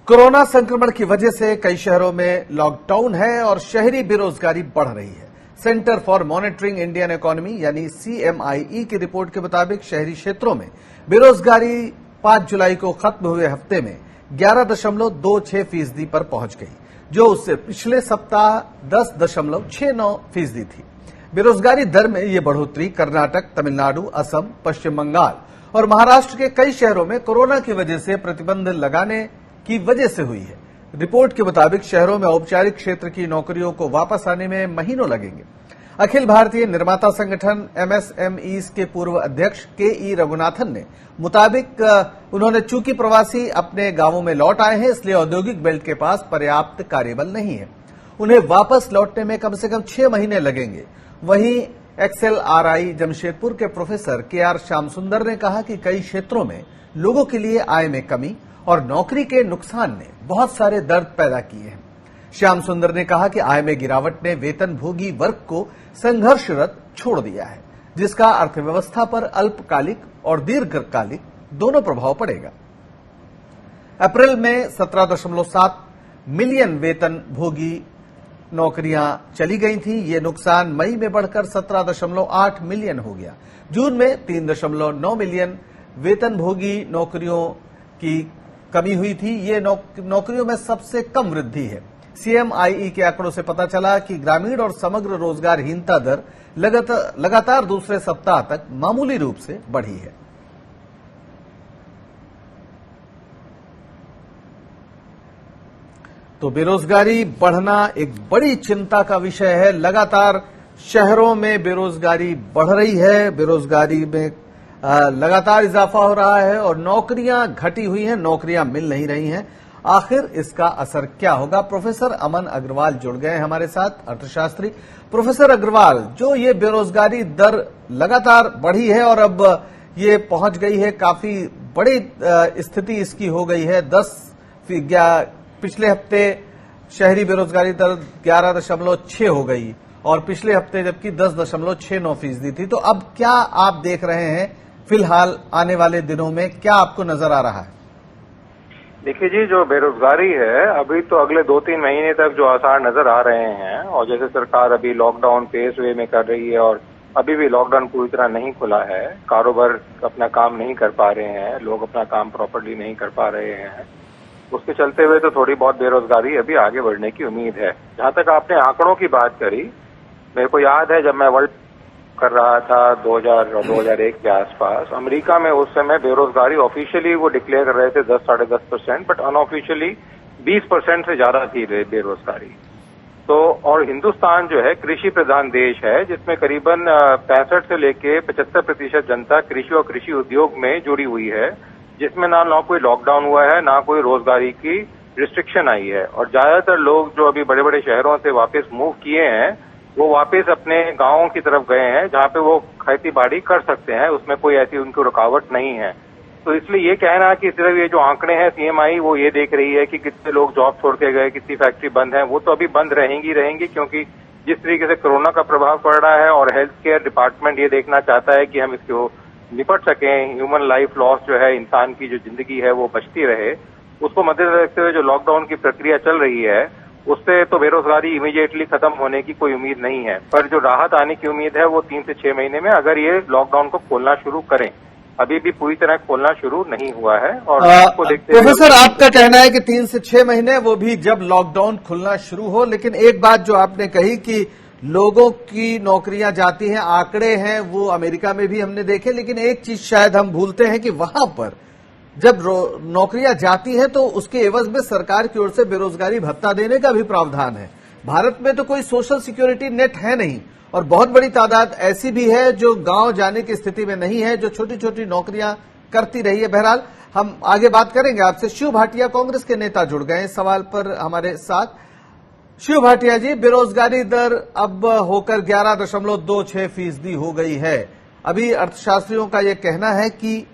Corona संक्रमण की वजह से कई शहरों में लॉकडाउन है और शहरी बेरोजगारी बढ़ रही है। Centre for monitoring Indian economy यानी CMIE की रिपोर्ट के मुताबिक शहरी क्षेत्रों में बेरोजगारी 5 जुलाई को खत्म हुए हफ्ते में 11.26% पर पहुंच गई, जो उससे पिछले सप्ताह 10.69% थी। बेरोजगारी दर में ये बढ़ोतरी कर्नाटक, तमिलनाडु, असम, पश्चिम बंगाल और महाराष्ट्र के कई शहरों में कोरोना की वजह से प्रतिबंध लगाने की वजह से हुई है। रिपोर्ट के मुताबिक शहरों में औपचारिक क्षेत्र की नौकरियों को वापस आने में महीनों लगेंगे। अखिल भारतीय निर्माता संगठन MSMEs के पूर्व अध्यक्ष KE रघुनाथन ने मुताबिक उन्होंने चूंकि प्रवासी अपने गांवों में लौट आए हैं, इसलिए औद्योगिक बेल्ट के पास पर्याप्त कार्यबल नहीं है। उन्हें वापस लौटने में कम से कम 6 महीने लगेंगे। वहीं XLRI जमशेदपुर के प्रोफेसर KR श्याम सुंदर ने कहा कि कई क्षेत्रों में लोगों के लिए आय में कमी और नौकरी के नुकसान ने बहुत सारे दर्द पैदा किए हैं। श्याम सुंदर ने कहा कि आय में गिरावट ने वेतनभोगी वर्ग को संघर्षरत छोड़ दिया है, जिसका अर्थव्यवस्था पर अल्पकालिक और दीर्घकालिक दोनों प्रभाव पड़ेगा। अप्रैल में 17.7 मिलियन वेतनभोगी नौकरियां चली गई थी। ये नुकसान मई में बढ़कर 17.8 मिलियन हो गया। जून में 3.9 मिलियन वेतनभोगी नौकरियों की कमी हुई थी। ये नौकरियों में सबसे कम वृद्धि है। CMIE के आंकड़ों से पता चला कि ग्रामीण और समग्र रोजगारहीनता दर लगातार दूसरे सप्ताह तक मामूली रूप से बढ़ी है। तो बेरोजगारी बढ़ना एक बड़ी चिंता का विषय है। लगातार शहरों में बेरोजगारी बढ़ रही है, बेरोजगारी में लगातार इजाफा हो रहा है और नौकरियां घटी हुई हैं, नौकरियां मिल नहीं रही हैं। आखिर इसका असर क्या होगा? प्रोफेसर अमन अग्रवाल जुड़ गए हैं हमारे साथ, अर्थशास्त्री। प्रोफेसर अग्रवाल, जो ये बेरोजगारी दर लगातार बढ़ी है और अब ये पहुंच गई है, काफी बड़ी स्थिति इसकी हो गई है। पिछले हफ्ते शहरी बेरोजगारी दर 11.6 हो गई और पिछले हफ्ते जबकि 10.69% थी। तो अब क्या आप देख रहे हैं फिलहाल आने वाले दिनों में, क्या आपको नजर आ रहा है? देखिए जी, जो बेरोजगारी है अभी तो अगले 2-3 महीने तक जो आसार नजर आ रहे हैं, और जैसे सरकार अभी लॉकडाउन फेस वे में कर रही है और अभी भी लॉकडाउन पूरी तरह नहीं खुला है, कारोबार अपना काम नहीं कर पा रहे हैं, लोग अपना काम प्रॉपर्ली नहीं कर पा रहे हैं, उसके चलते हुए तो थोड़ी बहुत बेरोजगारी अभी आगे बढ़ने की उम्मीद है। जहां तक आपने आंकड़ों की बात करी, मेरे को याद है जब मैं वर्ल्ड कर रहा था 2000 और 2001 के आसपास, अमेरिका में उस समय बेरोजगारी ऑफिशियली वो डिक्लेयर कर रहे थे 10-10.5%, बट अनऑफिशियली 20% से ज्यादा थी बेरोजगारी। तो और हिंदुस्तान जो है कृषि प्रधान देश है, जिसमें करीबन 65 से लेके 75% जनता कृषि और कृषि उद्योग में जुड़ी हुई है, जिसमें ना कोई लॉकडाउन हुआ है, ना कोई रोजगारी की रिस्ट्रिक्शन आई है। और ज्यादातर लोग जो अभी बड़े बड़े शहरों से वापस मूव किए हैं, वो वापस अपने गांवों की तरफ गए हैं, जहां पे वो खेती बाड़ी कर सकते हैं, उसमें कोई ऐसी उनको रुकावट नहीं है। तो इसलिए ये कहना कि सिर्फ ये जो आंकड़े हैं CMI वो ये देख रही है कि कितने लोग जॉब छोड़ के गए, कितनी फैक्ट्री बंद है, वो तो अभी बंद रहेंगी, क्योंकि जिस तरीके से कोरोना का प्रभाव पड़ रहा है और हेल्थ केयर डिपार्टमेंट ये देखना चाहता है कि हम इसको निपट सकें, ह्यूमन लाइफ लॉस जो है, इंसान की जो जिंदगी है वो बचती रहे, उसको मद्देनजर रखते हुए जो लॉकडाउन की प्रक्रिया चल रही है, उससे तो बेरोजगारी इमीडिएटली खत्म होने की कोई उम्मीद नहीं है। पर जो राहत आने की उम्मीद है वो 3 से 6 महीने में, अगर ये लॉकडाउन को खोलना शुरू करें। अभी भी पूरी तरह खोलना शुरू नहीं हुआ है। और आपको देखते हैं प्रोफेसर, आपका कहना है कि 3 से 6 महीने, वो भी जब लॉकडाउन खुलना शुरू हो। लेकिन एक बात जो आपने कही कि लोगों की नौकरियां जाती हैं, आंकड़े हैं वो अमेरिका में भी हमने देखे, लेकिन एक चीज शायद हम भूलते हैं कि वहां पर जब नौकरियां जाती हैं तो उसके एवज में सरकार की ओर से बेरोजगारी भत्ता देने का भी प्रावधान है। भारत में तो कोई सोशल सिक्योरिटी नेट है नहीं, और बहुत बड़ी तादाद ऐसी भी है जो गांव जाने की स्थिति में नहीं है, जो छोटी छोटी नौकरियां करती रही है। बहरहाल हम आगे बात करेंगे आपसे। शिव भाटिया कांग्रेस के नेता जुड़ गए इस सवाल पर हमारे साथ। शिव भाटिया जी, बेरोजगारी दर अब होकर 11.26% हो गई है। अभी अर्थशास्त्रियों का यह कहना है कि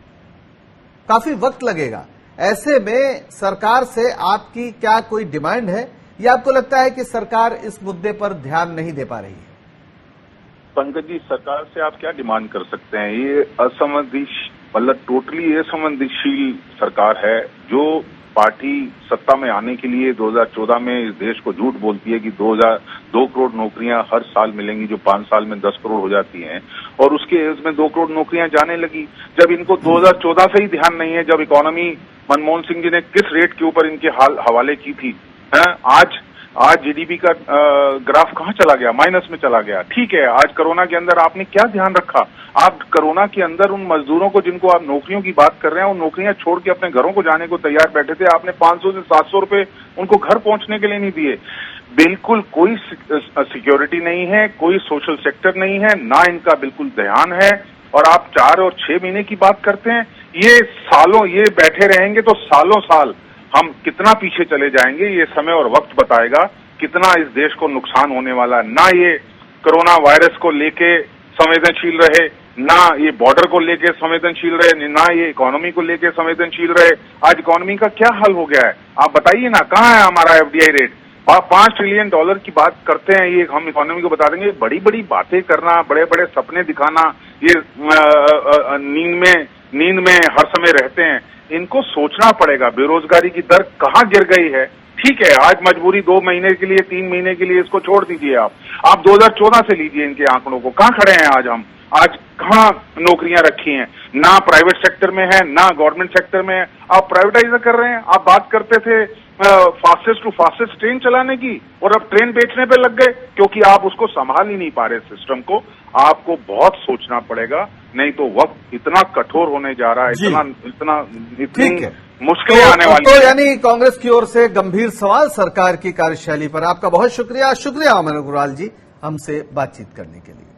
काफी वक्त लगेगा। ऐसे में सरकार से आपकी क्या कोई डिमांड है, या आपको लगता है कि सरकार इस मुद्दे पर ध्यान नहीं दे पा रही है? पंकज जी, सरकार से आप क्या डिमांड कर सकते हैं? ये असंवेदनशील, मतलब टोटली असंवेदनशील सरकार है, जो पार्टी सत्ता में आने के लिए 2014 में इस देश को झूठ बोलती है कि 2 करोड़ नौकरियां हर साल मिलेंगी, जो 5 साल में 10 करोड़ हो जाती हैं, और उसके एवज में 2 करोड़ नौकरियां जाने लगी। जब इनको 2014 से ही ध्यान नहीं है, जब इकोनॉमी मनमोहन सिंह जी ने किस रेट के ऊपर इनके हवाले की थी, आज जीडीपी का ग्राफ कहां चला गया? माइनस में चला गया। ठीक है, आज कोरोना के अंदर आपने क्या ध्यान रखा? आप कोरोना के अंदर उन मजदूरों को, जिनको आप नौकरियों की बात कर रहे हैं, उन नौकरियां छोड़ के अपने घरों को जाने को तैयार बैठे थे, आपने 500 से 700 रुपए उनको घर पहुंचने के लिए नहीं दिए। बिल्कुल कोई सिक्योरिटी नहीं है, कोई सोशल सेक्टर नहीं है, ना इनका बिल्कुल ध्यान है, और आप 4 और 6 महीने की बात करते हैं। ये सालों ये बैठे रहेंगे तो सालों साल हम कितना पीछे चले जाएंगे, ये समय और वक्त बताएगा कितना इस देश को नुकसान होने वाला है। ना ये कोरोना वायरस को लेके संवेदनशील रहे, ना ये बॉर्डर को लेके संवेदनशील रहे, ना ये इकोनॉमी को लेके संवेदनशील रहे। आज इकोनॉमी का क्या हाल हो गया है, आप बताइए ना, कहाँ है हमारा एफडीआई रेट? $5 ट्रिलियन की बात करते हैं, ये हम इकोनॉमी को बता देंगे। बड़ी बड़ी बातें करना, बड़े बड़े सपने दिखाना, ये नींद में हर समय रहते हैं। इनको सोचना पड़ेगा, बेरोजगारी की दर कहाँ गिर गई है। ठीक है, आज मजबूरी 2 महीने के लिए, 3 महीने के लिए इसको छोड़ दीजिए। आप 2014 से लीजिए इनके आंकड़ों को, कहाँ खड़े हैं आज हम? आज कहाँ नौकरियां रखी हैं? ना प्राइवेट सेक्टर में है, ना गवर्नमेंट सेक्टर में है। आप प्राइवेटाइज कर रहे हैं। आप बात करते थे फास्टेस्ट टू फास्टेस्ट ट्रेन चलाने की, और अब ट्रेन बेचने पे लग गए, क्योंकि आप उसको संभाल ही नहीं पा रहे सिस्टम को। आपको बहुत सोचना पड़ेगा, नहीं तो वक्त इतना कठोर होने जा रहा है, इतनी मुश्किलें आने वाली तो यानी कांग्रेस की ओर से गंभीर सवाल सरकार की कार्यशैली पर। आपका बहुत शुक्रिया अमन अग्रवाल जी, हमसे बातचीत करने के लिए।